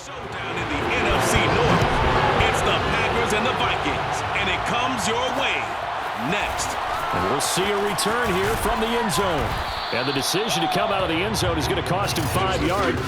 Showdown in the NFC North. It's the Packers and the Vikings, and it comes your way next. And we'll see a return here from the end zone. And the decision to come out of the end zone is going to cost him 5 yards.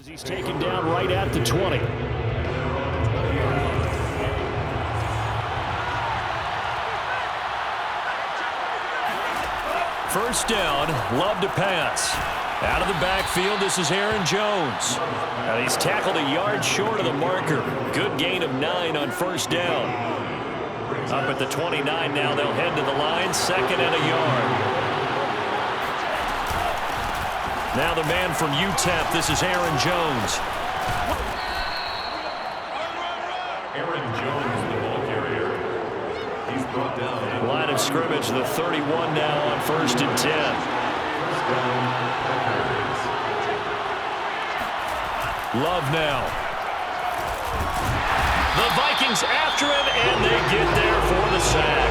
He's taken down right at the 20. First down, Love to pass. Out of the backfield, this is Aaron Jones. And he's tackled a yard short of the marker. Good gain of 9 on first down. Up at the 29 now, they'll head to the line, second and a yard. Now the man from UTEP, this is Aaron Jones. Aaron Jones, the ball carrier. He's brought down. Line of scrimmage, the 31 now on first and 10. Love now. The Vikings after him, and they get there for the sack.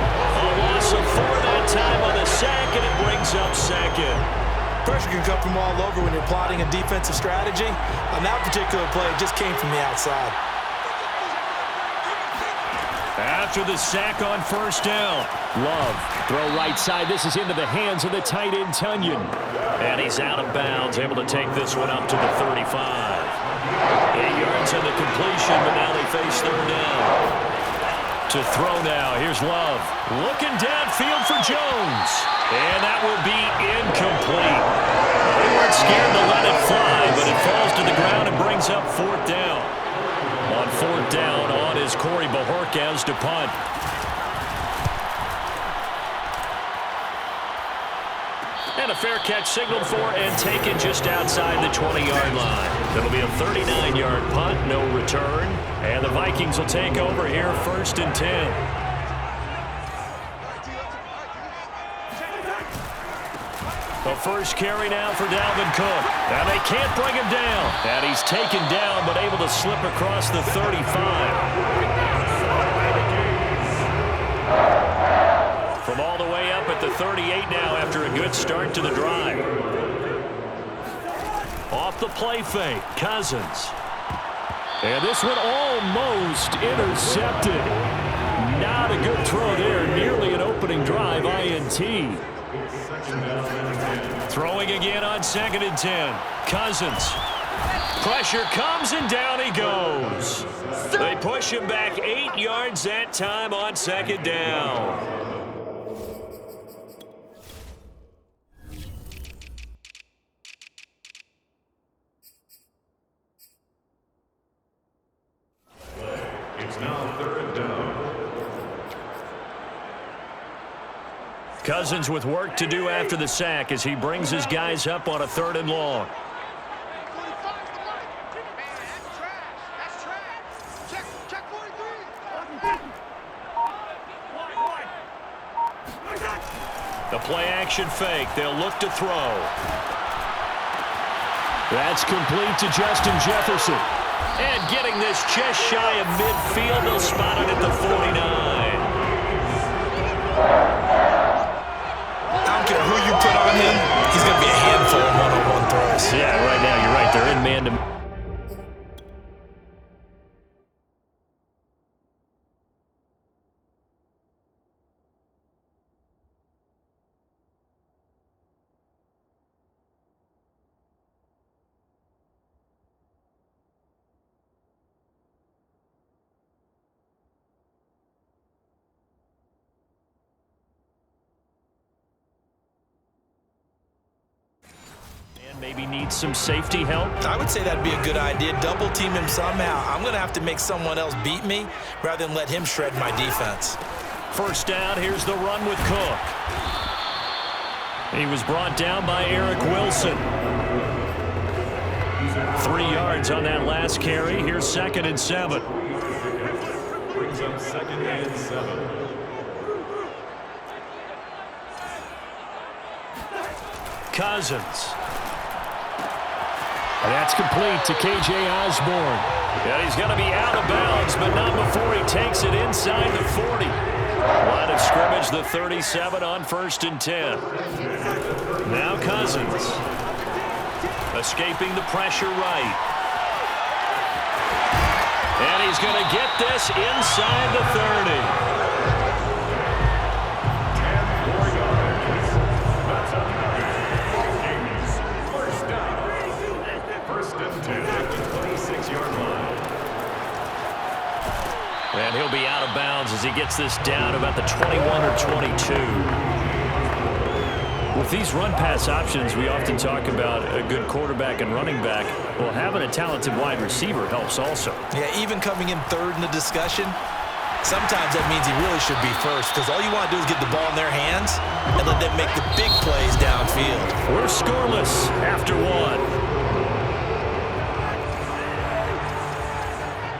A loss of 4 that time on the sack, and it brings up second. Pressure can come from all over when you're plotting a defensive strategy. On that particular play, it just came from the outside. After the sack on first down, Love, throw right side. This is into the hands of the tight end, Tunyon. And he's out of bounds, able to take this one up to the 35. 8 yards on the completion, but now they face third down. To throw now, here's Love. Looking downfield for Jones. And that will be incomplete. They weren't scared to let it fly, but it falls to the ground and brings up fourth down. On fourth down, on is Corey Bajorquez to punt. And a fair catch signaled for and taken just outside the 20-yard line. It'll be a 39-yard punt, no return. And the Vikings will take over here first and 10. The first carry now for Dalvin Cook. Now they can't bring him down. And he's taken down, but able to slip across the 35. From all the way up at the 38 now after a good start to the drive. Off the play fake, Cousins. And this one almost intercepted. Not a good throw there. Nearly an opening drive, INT. Throwing again on second and 10. Cousins Pressure comes, and down he goes. They push him back 8 yards that time on second down. It's now 3rd down. Cousins with work to do after the sack as he brings his guys up on a 3rd and long. The play-action fake. They'll look to throw. That's complete to Justin Jefferson. And getting this just shy of midfield, they'll spot it at the 49. I don't care who you put on him, he's going to be a handful of one-on-one throws. Yeah, right now you're right. They're in man-to-man. Maybe needs some safety help. I would say that'd be a good idea. Double team him somehow. I'm going to have to make someone else beat me rather than let him shred my defense. First down, here's the run with Cook. He was brought down by Eric Wilson. 3 yards on that last carry. Here's 2nd and 7. Brings up 2nd and 7. Cousins. And that's complete to K.J. Osborne. And he's going to be out of bounds, but not before he takes it inside the 40. Line of scrimmage, the 37 on 1st and 10. Now Cousins. Escaping the pressure right. And he's going to get this inside the 30. And he'll be out of bounds as he gets this down about the 21 or 22. With these run-pass options, we often talk about a good quarterback and running back. Well, having a talented wide receiver helps also. Yeah, even coming in 3rd in the discussion, sometimes that means he really should be 1st because all you want to do is get the ball in their hands and let them make the big plays downfield. We're scoreless after 1.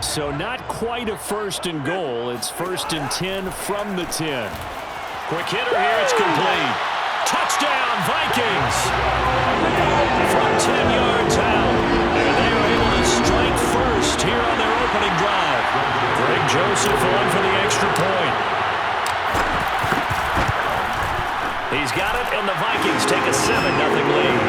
So not quite a 1st and goal. It's 1st and 10 from the 10. Quick hitter here. It's complete. Touchdown, Vikings. From 10 yards out. And they are able to strike first here on their opening drive. Greg Joseph on for the extra point. He's got it, and the Vikings take a 7-0 lead.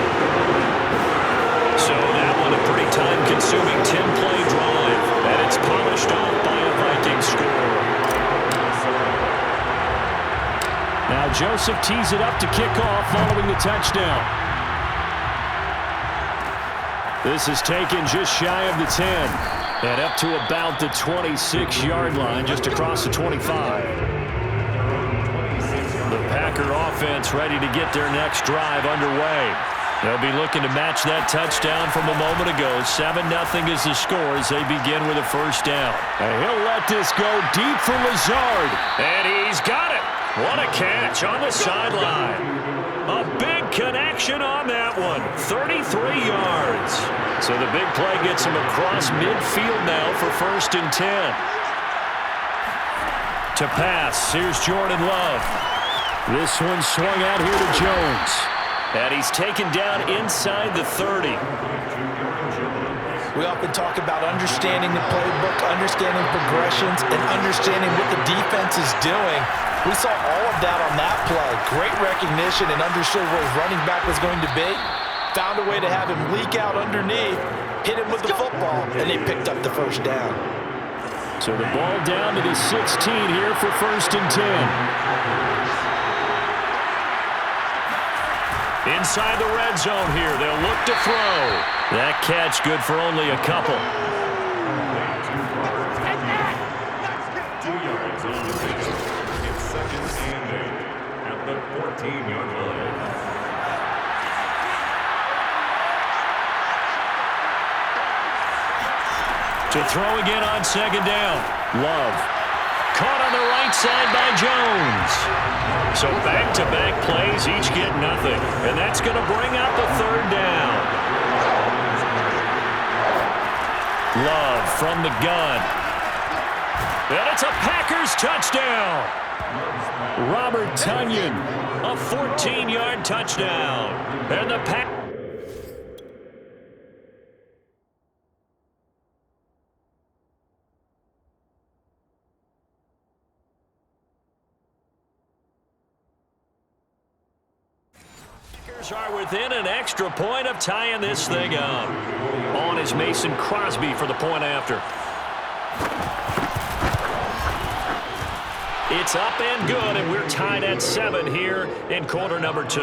So that one a pretty time-consuming 10-play drive. And it's polished off by a Viking score. Now Joseph tees it up to kick off following the touchdown. This is taken just shy of the 10. And up to about the 26-yard line, just across the 25. The Packer offense ready to get their next drive underway. They'll be looking to match that touchdown from a moment ago. 7-0 is the score as they begin with a 1st down. And he'll let this go deep for Lazard. And he's got it. What a catch on the sideline. A big connection on that one. 33 yards. So the big play gets him across midfield now for 1st and 10. To pass, here's Jordan Love. This one swung out here to Jones. And he's taken down inside the 30. We often talk about understanding the playbook, understanding progressions, and understanding what the defense is doing. We saw all of that on that play. Great recognition and understood where his running back was going to be. Found a way to have him leak out underneath, hit him with the football, and they picked up the 1st down. So the ball down to the 16 here for 1st and 10. Inside the red zone here. They'll look to throw. That catch good for only a couple. 2 yards on the pitch. It's 2nd and 8 at the 14-yard line. To throw again on 2nd down. Love. Caught on the right side by Jones. So back-to-back plays, each get nothing. And that's going to bring out the 3rd down. Love from the gun. And it's a Packers touchdown. Robert Tonyan, a 14-yard touchdown. And the Packers. Are within an extra point of tying this thing up. On is Mason Crosby for the point after. It's up and good, and we're tied at 7 here in quarter number 2.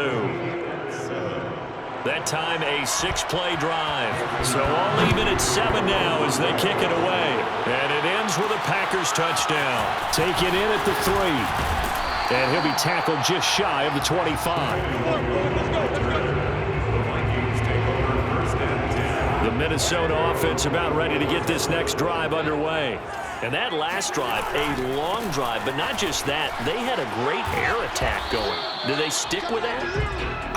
That time a 6-play drive. So all even at 7 now as they kick it away. And it ends with a Packers touchdown. Take it in at the 3. And he'll be tackled just shy of the 25. The Minnesota offense about ready to get this next drive underway. And that last drive, a long drive, but not just that. They had a great air attack going. Do they stick with that?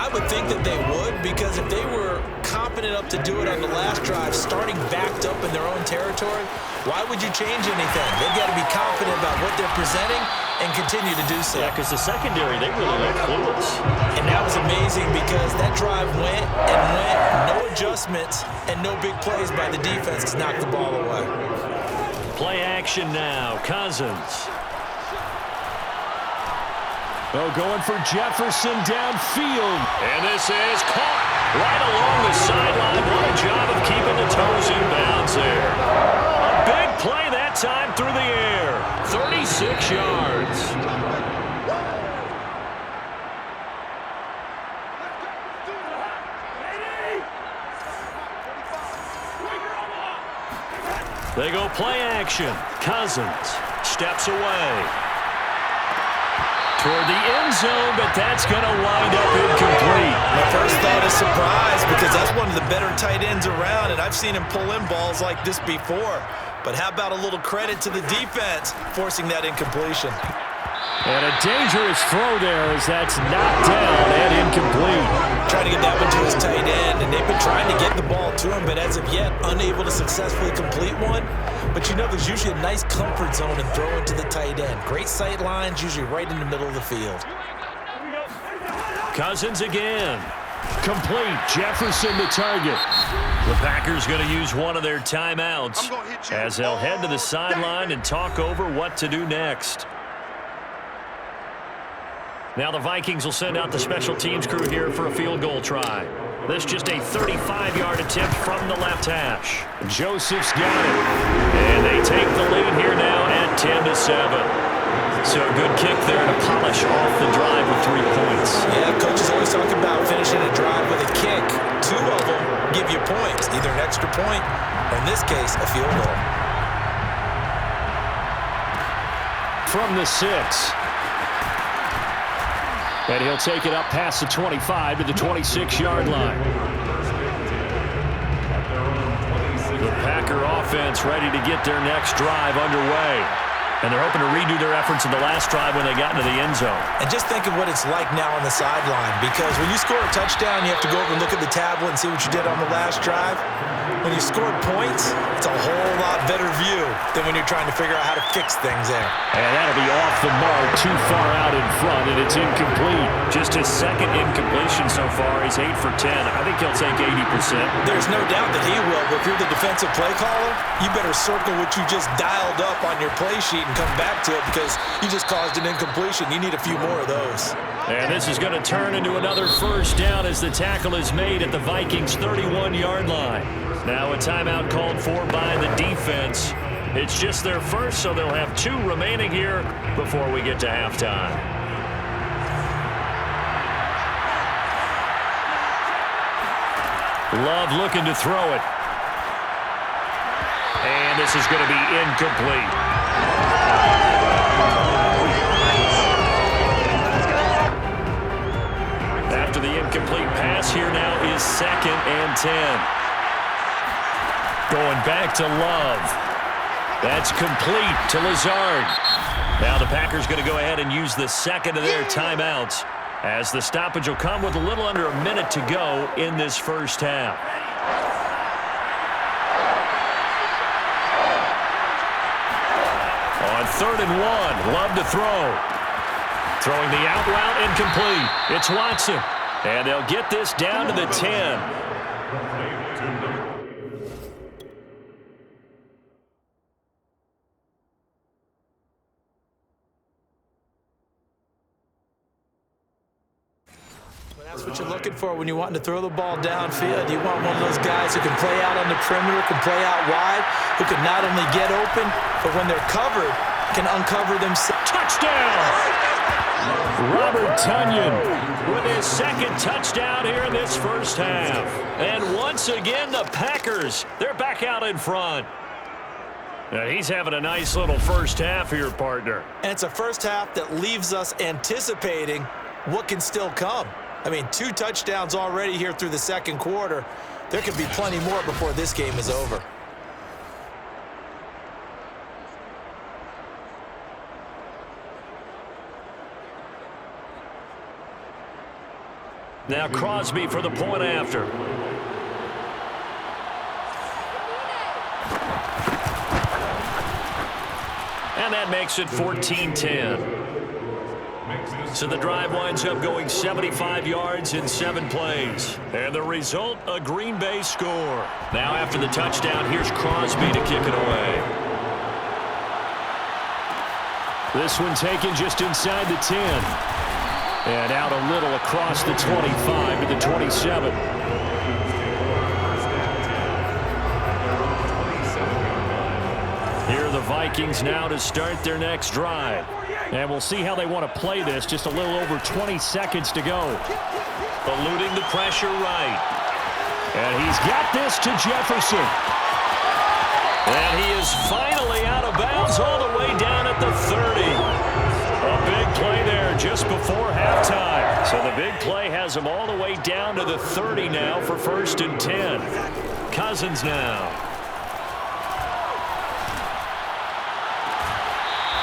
I would think that they would, because if they were confident enough to do it on the last drive, starting backed up in their own territory, why would you change anything? They've got to be confident about what they're presenting and continue to do so. Yeah, because the secondary, they really look clueless. And that was amazing because that drive went and went, no adjustments and no big plays by the defense to knock the ball away. Play action now. Cousins. Oh, going for Jefferson downfield. And this is caught right along the sideline. What a job of keeping the toes in bounds there. A big play that time through the air. 36 yards. They go play action. Cousins steps away toward the end zone, but that's going to wind up incomplete. My first thought is surprise, because that's one of the better tight ends around, and I've seen him pull in balls like this before. But how about a little credit to the defense forcing that incompletion? And a dangerous throw there as that's knocked down and incomplete. Trying to get that one to his tight end, and they've been trying to get the ball to him, but as of yet, unable to successfully complete one. But you know, there's usually a nice comfort zone in throwing to the tight end. Great sight lines, usually right in the middle of the field. Cousins again. Complete. Jefferson the target. The Packers going to use one of their timeouts as they'll head to the sideline and talk over what to do next. Now the Vikings will send out the special teams crew here for a field goal try. This just a 35-yard attempt from the left hash. Joseph's got it. And they take the lead here now at 10-7. So a good kick there to polish off the drive with 3 points. Yeah, coaches always talk about finishing a drive with a kick. 2 of them give you points, either an extra point or in this case, a field goal. From the 6. And he'll take it up past the 25 to the 26-yard line. The Packer offense ready to get their next drive underway. And they're hoping to redo their efforts in the last drive when they got into the end zone. And just think of what it's like now on the sideline, because when you score a touchdown, you have to go over and look at the tablet and see what you did on the last drive. When you scored points, it's a whole lot better view than when you're trying to figure out how to fix things there. And that'll be off the mark, too far out in front, and it's incomplete. Just his second incompletion so far. He's 8 for 10. I think he'll take 80%. There's no doubt that he will, but if you're the defensive play caller, you better circle what you just dialed up on your play sheet and come back to it, because you just caused an incompletion. You need a few more of those. And this is going to turn into another first down as the tackle is made at the Vikings' 31-yard line. Now a timeout called for by the defense. It's just their first, so they'll have 2 remaining here before we get to halftime. Love looking to throw it. And this is going to be incomplete. After the incomplete pass, here now is 2nd and 10. Going back to Love. That's complete to Lazard. Now the Packers going to go ahead and use the second of their timeouts, as the stoppage will come with a little under a minute to go in this first half. On 3rd and 1, Love to throw. Throwing the out route incomplete. It's Watson. And they'll get this down to the 10. That's what you're looking for when you're wanting to throw the ball downfield. You want one of those guys who can play out on the perimeter, can play out wide, who can not only get open, but when they're covered, can uncover themselves. Touchdown! Robert Tonyan with his 2nd touchdown here in this first half. And once again, the Packers, they're back out in front. Now, he's having a nice little first half here, partner. And it's a first half that leaves us anticipating what can still come. I mean, 2 touchdowns already here through the 2nd quarter. There could be plenty more before this game is over. Now Crosby for the point after. And that makes it 14-10. So the drive winds up going 75 yards in 7 plays. And the result, a Green Bay score. Now after the touchdown, here's Crosby to kick it away. This one taken just inside the 10. And out a little across the 25 to the 27. Here are the Vikings now to start their next drive. And we'll see how they want to play this. Just a little over 20 seconds to go. Eluding the pressure right. And he's got this to Jefferson. And he is finally out of bounds all the way down at the 30. A big play there just before halftime. So the big play has him all the way down to the 30 now for 1st and 10. Cousins now.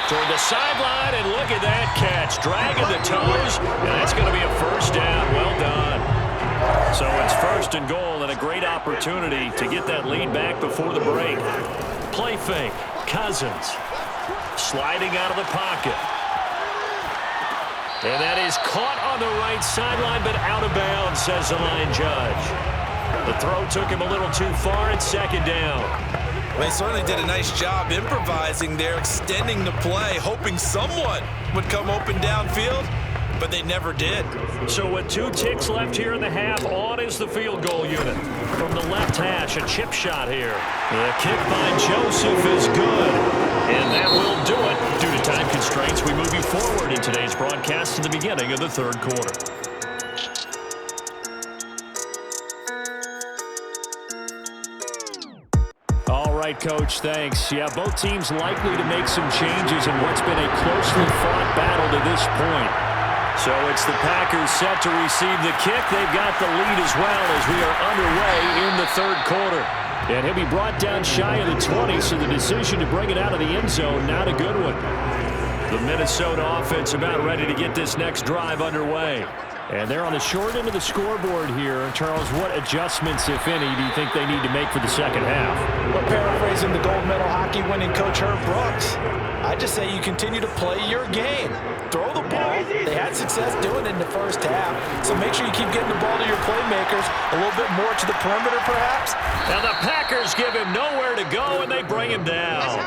Toward the sideline, and look at that catch. Dragging the toes, and that's going to be a first down. Well done. So it's 1st and goal, and a great opportunity to get that lead back before the break. Play fake. Cousins sliding out of the pocket. And that is caught on the right sideline, but out of bounds, says the line judge. The throw took him a little too far. It's 2nd down. They certainly did a nice job improvising there, extending the play, hoping someone would come open downfield, but they never did. So with 2 ticks left here in the half, on is the field goal unit. From the left hash, a chip shot here. The kick by Joseph is good. And that will do it. Due to time constraints, we move you forward in today's broadcast to the beginning of the 3rd quarter. All right, Coach, thanks. Yeah, both teams likely to make some changes in what's been a closely fought battle to this point. So it's the Packers set to receive the kick. They've got the lead as well as we are underway in the 3rd quarter. And he'll be brought down shy of the 20, so the decision to bring it out of the end zone, not a good one. The Minnesota offense about ready to get this next drive underway. And they're on the short end of the scoreboard here. Charles, what adjustments, if any, do you think they need to make for the 2nd half? Well, paraphrasing the gold medal hockey winning coach Herb Brooks, I just say you continue to play your game. Throw the ball. They had success doing it in the first half, so make sure you keep getting the ball to your playmakers, a little bit more to the perimeter perhaps. Now the Packers give him nowhere to go, and they bring him down.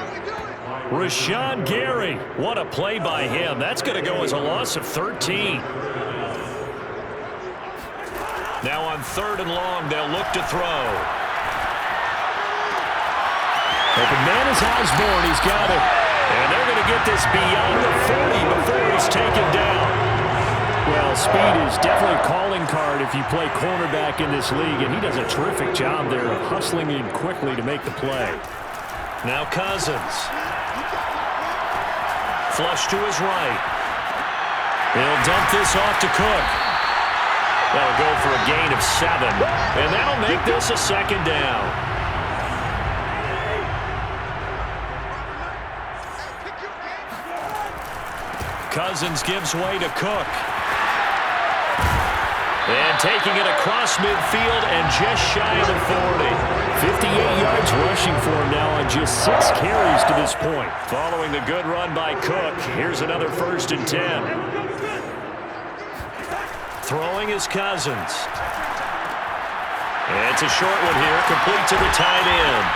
Rashawn Gary, what a play by him. That's going to go as a loss of 13. Now on 3rd and long, they'll look to throw. Open man is Osborne. He's got it. And they're going to get this beyond the 40 before he's taken down. Well, speed is definitely a calling card if you play cornerback in this league, and he does a terrific job there of hustling in quickly to make the play. Now Cousins. Flush to his right. He'll dump this off to Cook. That'll go for a gain of 7, and that'll make this a second down. Cousins gives way to Cook. And taking it across midfield and just shy of the 40. 58 yards rushing for him now on just 6 carries to this point. Following the good run by Cook, here's another 1st and 10. Throwing is Cousins. And it's a short one here, complete to the tight end.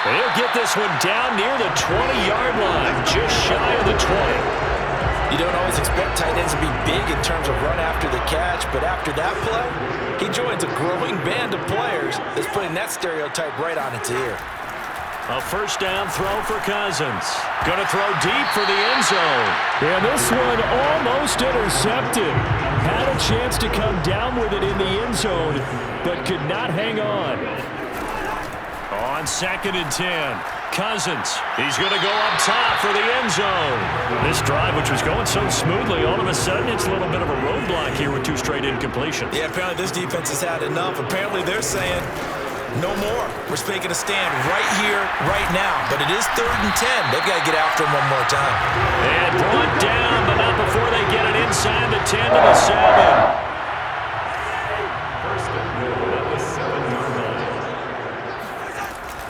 And he'll get this one down near the 20-yard line, just shy of the 20. You don't always expect tight ends to be big in terms of run after the catch, but after that play, he joins a growing band of players that's putting that stereotype right on its ear. A 1st down throw for Cousins. Gonna throw deep for the end zone. And this one almost intercepted. Had a chance to come down with it in the end zone, but could not hang on. On 2nd and 10. Cousins, he's going to go up top for the end zone. This drive, which was going so smoothly, all of a sudden it's a little bit of a roadblock here with 2 straight incompletions. Yeah, apparently this defense has had enough. Apparently they're saying, no more. We're making a stand right here, right now. But it is 3rd and 10. They've got to get after him one more time. And brought down, but not before they get it inside the 10 to the 7.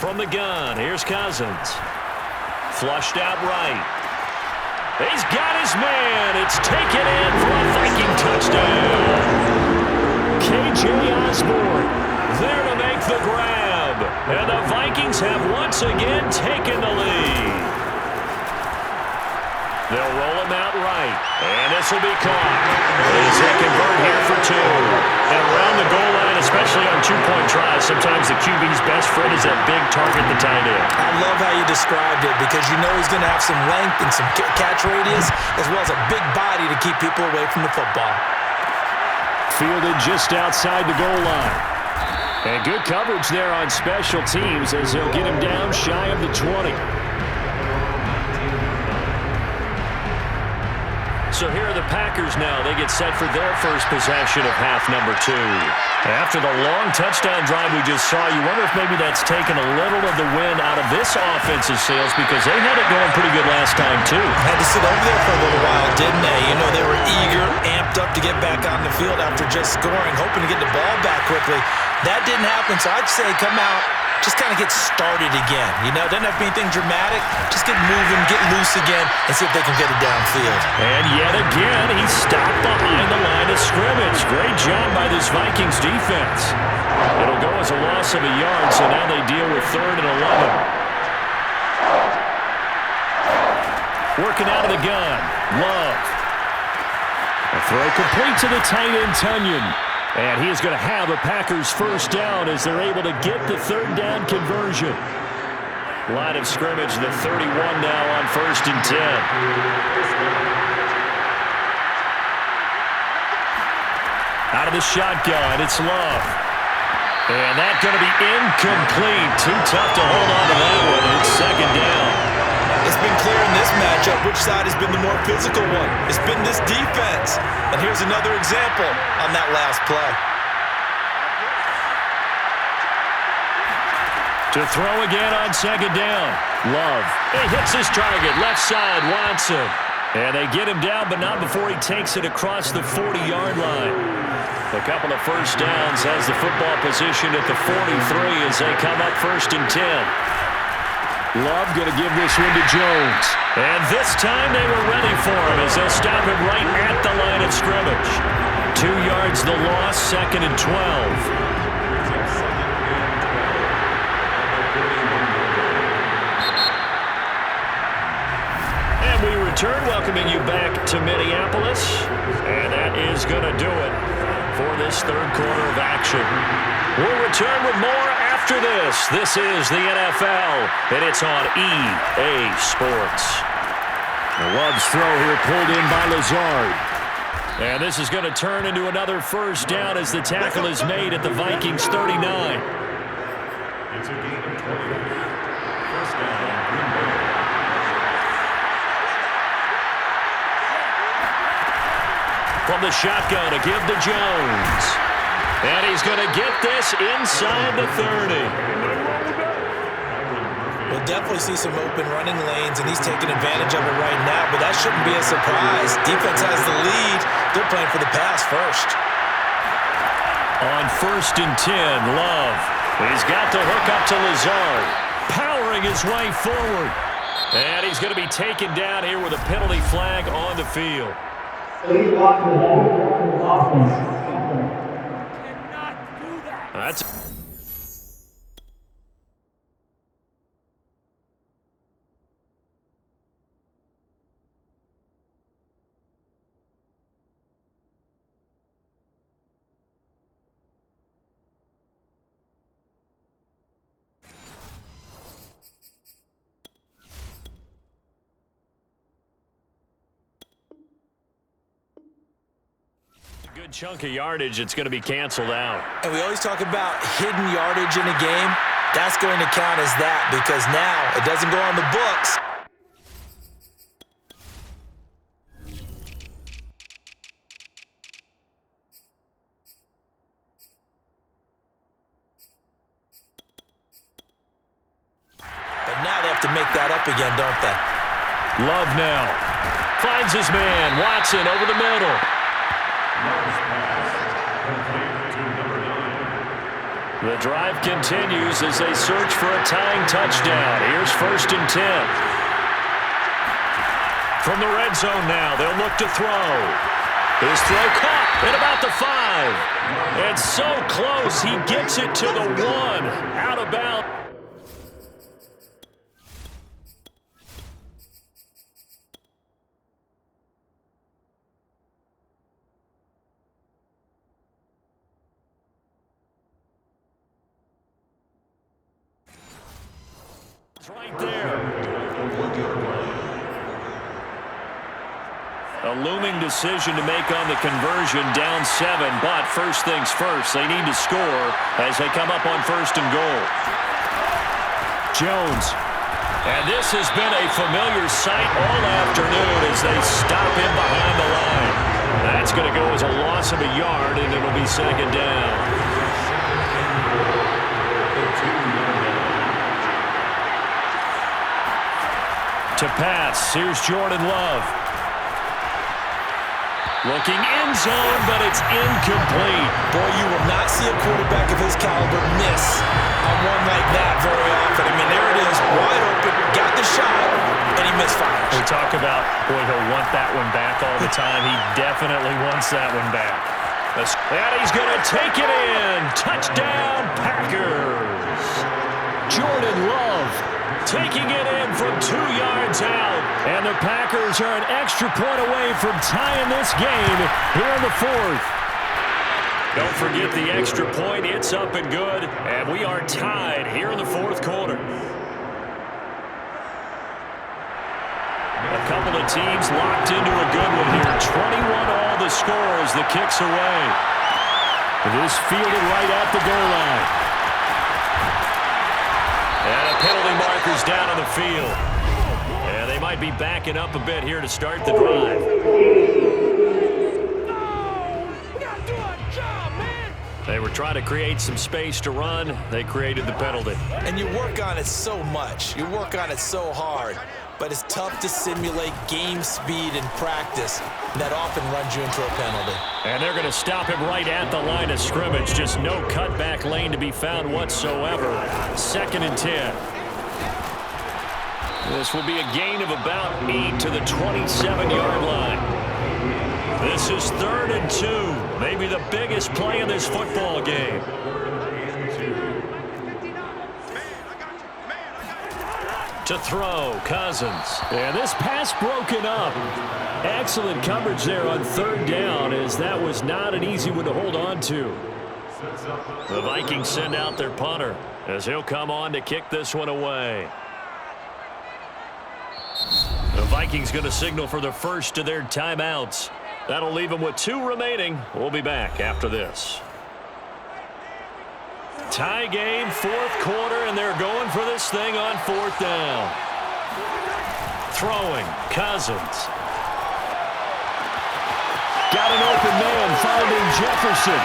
From the gun, here's Cousins. Flushed out right. He's got his man. It's taken in for a Viking touchdown. K.J. Osborne there to make the grab. And the Vikings have once again taken the lead. They'll roll him out right. And this will be caught. As they convert here for 2. And around the goal line, especially on 2-point tries, sometimes the QB's best friend is that big target, the tight end. I love how you described it because you know he's going to have some length and some catch radius as well as a big body to keep people away from the football. Fielded just outside the goal line. And good coverage there on special teams as they'll get him down shy of the 20. So here are the Packers now. They get set for their first possession of half number 2. After the long touchdown drive we just saw, you wonder if maybe that's taken a little of the wind out of this offensive sails because they had it going pretty good last time too. Had to sit over there for a little while, didn't they? You know, they were eager, amped up to get back on the field after just scoring, hoping to get the ball back quickly. That didn't happen, so I'd say come out, just kind of get started again. You know, doesn't have to be anything dramatic. Just get moving, get loose again, and see if they can get it downfield. And yet again, he stopped behind the line of scrimmage. Great job by this Vikings defense. It'll go as a loss of a yard, so now they deal with 3rd and 11. Working out of the gun. Love. A throw complete to the tight end, Tunyon. And he is going to have a Packers 1st down as they're able to get the 3rd down conversion. Line of scrimmage, the 31 now on 1st and 10. Out of the shotgun, it's Love. And that's going to be incomplete. Too tough to hold on to that one. It's 2nd down. It's been clear in this matchup which side has been the more physical one. It's been this defense. And here's another example on that last play. To throw again on 2nd down. Love. He hits his target. Left side, Watson. And they get him down, but not before he takes it across the 40-yard line. A couple of 1st downs has the football position at the 43 as they come up 1st and 10. Love going to give this one to Jones. And this time they were ready for him as they'll stop him right at the line of scrimmage. 2 yards the loss, 2nd and 12. And we return, welcoming you back to Minneapolis. And that is going to do it for this 3rd quarter of action. We'll return with more after this. This is the NFL, and it's on EA Sports. The Love's throw here pulled in by Lazard. And this is going to turn into another first down as the tackle is made at the Vikings 39. It's a gain of 20. First down, Green Bay. From the shotgun to give to Jones. And he's going to get this inside the 30. We'll definitely see some open running lanes, and he's taking advantage of it right now, but that shouldn't be a surprise. Defense has the lead. They're playing for the pass first. On 1st and 10, Love. He's got the hook up to Lazard, powering his way forward. And he's going to be taken down here with a penalty flag on the field. That's a good chunk of yardage. It's going to be canceled out. And we always talk about hidden yardage in a game. That's going to count as that because now it doesn't go on the books. But now they have to make that up again, don't they? Love now. Finds his man. Watson over the middle. The drive continues as they search for a tying touchdown. Here's 1st and 10. From the red zone now, they'll look to throw. His throw caught at about the 5. It's so close, he gets it to the 1. Out of bounds. Right there. A looming decision to make on the conversion, down 7, but first things first, they need to score as they come up on 1st and goal. Jones. And this has been a familiar sight all afternoon as they stop him behind the line. That's going to go as a loss of a yard, and it'll be 2nd down. To pass, here's Jordan Love. Looking end zone, but it's incomplete. Boy, you will not see a quarterback of his caliber miss on one like that very often. I mean, there it is, wide open, got the shot, and he misfires. We talk about, boy, he'll want that one back all the time. He definitely wants that one back. And he's going to take it in. Touchdown, Packers. Jordan Love taking it in from 2 yards out. And the Packers are an extra point away from tying this game here in the 4th. Don't forget the extra point. It's up and good. And we are tied here in the 4th quarter. A couple of teams locked into a good one here. 21-all the score as the kick's away. It is fielded right at the goal line. And a penalty marker's down on the field. And they might be backing up a bit here to start the drive. They were trying to create some space to run. They created the penalty. And you work on it so much. You work on it so hard. But it's tough to simulate game speed in practice. That often runs you into a penalty. And they're going to stop him right at the line of scrimmage. Just no cutback lane to be found whatsoever. 2nd and 10. This will be a gain of about 8 to the 27-yard line. This is 3rd and 2. Maybe the biggest play in this football game. To throw, Cousins. And this pass broken up. Excellent coverage there on 3rd down, as that was not an easy one to hold on to. The Vikings send out their punter as he'll come on to kick this one away. The Vikings going to signal for the first of their timeouts. That'll leave them with 2 remaining. We'll be back after this. Tie game, 4th quarter, and they're going for this thing on 4th down. Throwing, Cousins. Got an open man, finding Jefferson.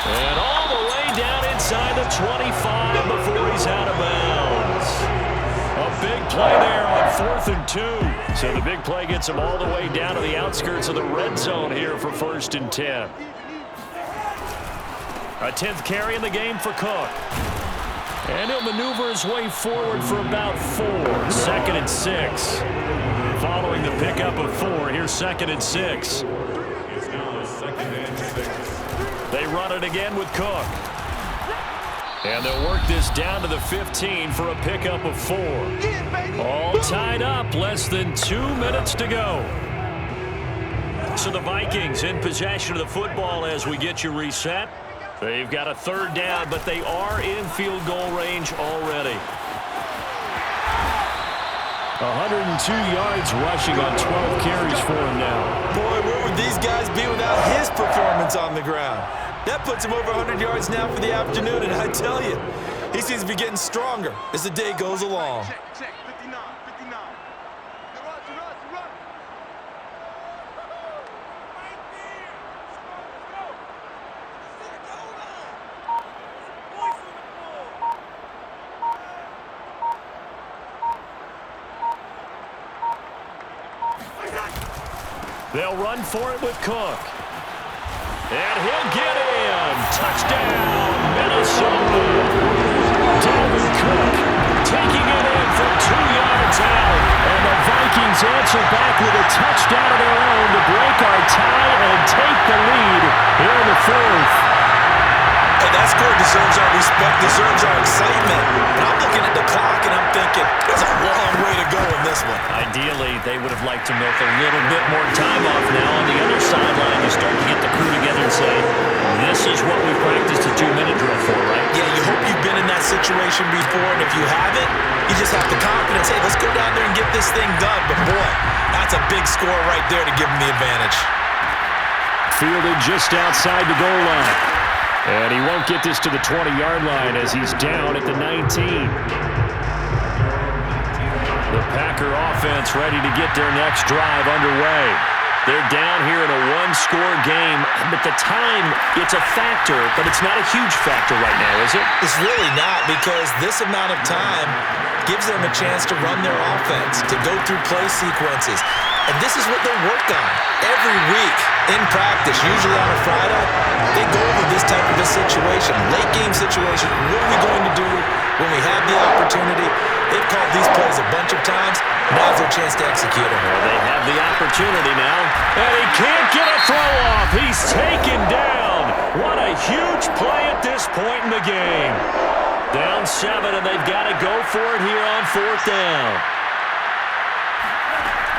And all the way down inside the 25 before he's out of bounds. A big play there on 4th and 2. So the big play gets him all the way down to the outskirts of the red zone here for 1st and 10. A 10th carry in the game for Cook. And he'll maneuver his way forward for about 4. 2nd and 6. Following the pickup of 4, here's 2nd and 6. It's now 2nd and 6. They run it again with Cook. And they'll work this down to the 15 for a pickup of 4. All tied up, less than 2 minutes to go. So the Vikings in possession of the football as we get you reset. They've got a 3rd down, but they are in field goal range already. 102 yards rushing on 12 carries for him now. Boy, where would these guys be without his performance on the ground? That puts him over 100 yards now for the afternoon, and I tell you, he seems to be getting stronger as the day goes along. Check, 59, 59. They'll run for it with Cook. And he'll get in. Touchdown, Minnesota. Dalvin Cook taking it in from 2 yards out. And the Vikings answer back with a touchdown of their own to break our tie and take the lead here in the 4th. Hey, that score deserves our respect, deserves our excitement. And I'm looking at the clock and I'm thinking, there's a long way to go in this one. Ideally, they would have liked to milk a little bit more time off now. On the other sideline, you start to get the crew together and say, this is what we practiced a 2-minute drill for, right? Yeah, you hope you've been in that situation before, and if you haven't, you just have the confidence, hey, let's go down there and get this thing done. But boy, that's a big score right there to give them the advantage. Fielded just outside the goal line. And he won't get this to the 20-yard line as he's down at the 19. The Packer offense ready to get their next drive underway. They're down here in a 1-score game, but the time, it's a factor, but it's not a huge factor right now, is it? It's really not, because this amount of time gives them a chance to run their offense, to go through play sequences. And this is what they work on every week in practice, usually on a Friday. They go over this type of a situation, late game situation. What are we going to do when we have the opportunity? They've called these plays a bunch of times. Now's their chance to execute them. Well, they have the opportunity now. And he can't get a throw off. He's taken down. What a huge play at this point in the game. Down 7, and they've got to go for it here on 4th down.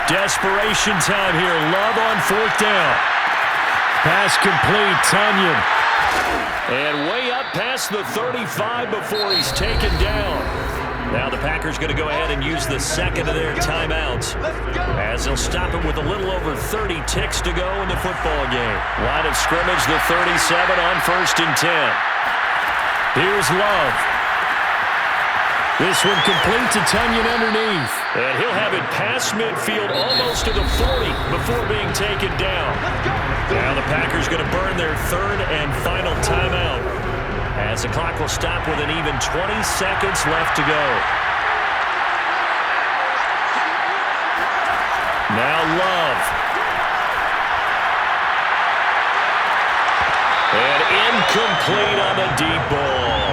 Desperation time here. Love on 4th down. Pass complete. Tunyon. And way up past the 35 before he's taken down. Now the Packers going to go ahead and use the 2nd of their timeouts as they'll stop it with a little over 30 ticks to go in the football game. Line of scrimmage, the 37 on 1st and 10. Here's Love. This one complete to Tunyon underneath. And he'll have it past midfield almost to the 40 before being taken down. Now the Packers going to burn their 3rd and final timeout as the clock will stop with an even 20 seconds left to go. Now Love. And incomplete on the deep ball.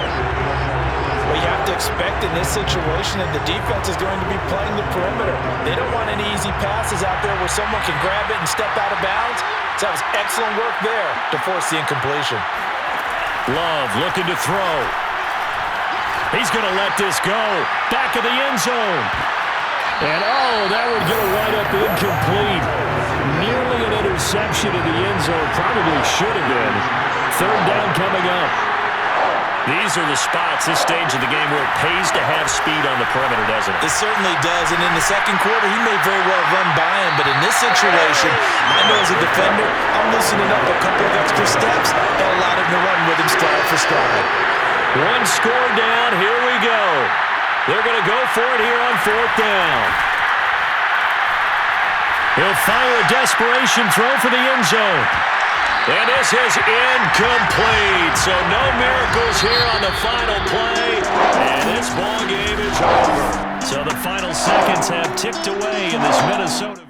Well, you have to expect in this situation that the defense is going to be playing the perimeter. They don't want any easy passes out there where someone can grab it and step out of bounds. So that was excellent work there to force the incompletion. Love looking to throw. He's going to let this go. Back of the end zone. And, oh, that would get a wind up incomplete. Nearly an interception in the end zone. Probably should have been. 3rd down coming up. These are the spots, this stage of the game, where it pays to have have speed on the perimeter, doesn't it? It certainly does, and in the second quarter, he may very well run by him, but in this situation, I know as a defender, I'm loosening up a couple of extra steps that allowed him to run with him stride for stride. One score down, here we go. They're going to go for it here on fourth down. He'll fire a desperation throw for the end zone. And this is incomplete. So no miracles here on the final play. And this ball game is over. So the final seconds have ticked away in this Minnesota